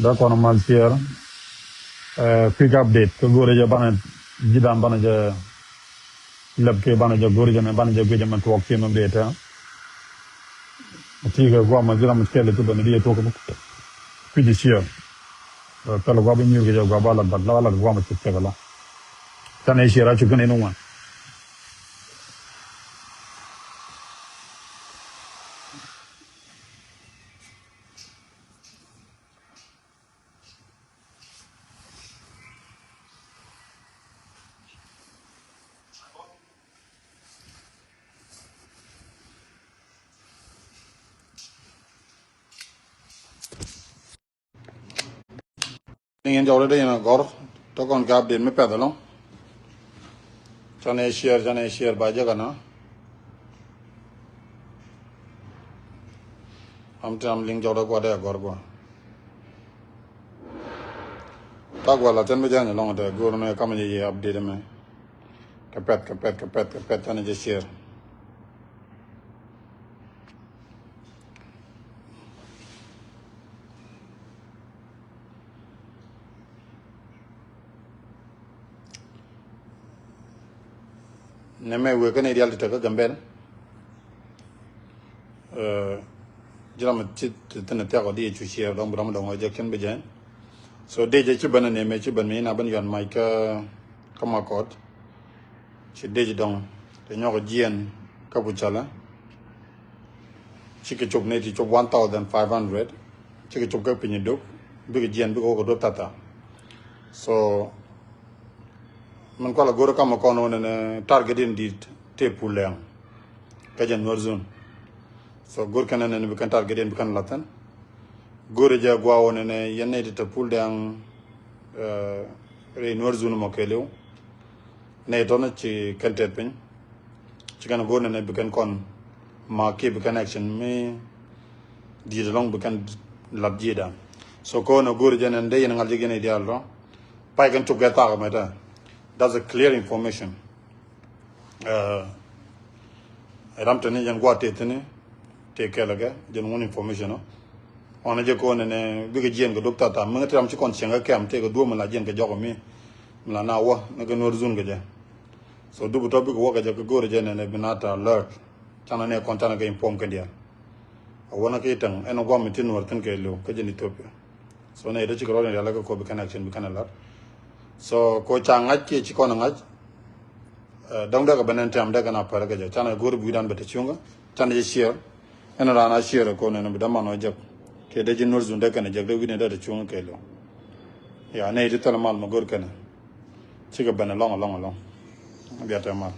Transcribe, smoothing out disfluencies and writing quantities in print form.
da kono mal share quick update ko gore ja bana jidan bana ja labke bana ja gore ja me bana ja goje man to ke no beta tiga gwa ma jira muskele to bana dia to ko kudi share kala gwa be nyu ge ja gwa bala badla wala gwa ma tikke gala tane share chu gane no wa ningen jawle de na gor to kon ga update me pedalo jane share ba jaga na am tam ling jawda gwa de gor gwa ta gwa la tan me jane long de gor no kam ye update me kapet tane je share ne me we kane real ta ga gambel jiram ci tane ta ko di chu share dong bram dong je ken be jan so de je ci bana ne me ci ban me na ban yon mai ka kama kot ci de dong te ñoko jien ka bu chala ci ke chop ne ci chop 1500 ci ke chop ka pinyi do bi ke jien bi ko do tata so man ko la goro kama ko no ne target din di te pulem ka jan warzone so gor kana ne bi kan target din bi kan latan goro ja gwa wona ne yenne di te pul dang re warzone mo kelew ne to na ci kante pin ci kana gor ne bi kan kon ma ke bi connection me di long bi kan lab jida so ko no gor ja ne de yen ngal jigene di allo pay kan tukka ta ma ta. That's a clear information. Ramtani jan guate tene take care laga jan one information. On a jeko ne big jen go doctor ta mga tram ci kon senga kam te go do mala jen ga jogo mi mala na wa na ga nor zun ga ja. So dubu to big wo ga ja go jen ne binata alert tana ne kontana ga inform ka dia. Wona ke tang eno gwa mi tin war tan ke lo ka jen Ethiopia. So na ida ci ko ne la ga ko bi connection bi kan alert. So ko changaj ke ci kono ngaj dong daga benen tam daga na para gaja chana gor bu dan bete chunga chana je share ena rana share ko ne bi dama no jak ke de jinur zun daga ne jak de wine da chunga ke lo ya ne de tal mal ma gor kana ci ga benen long biata mal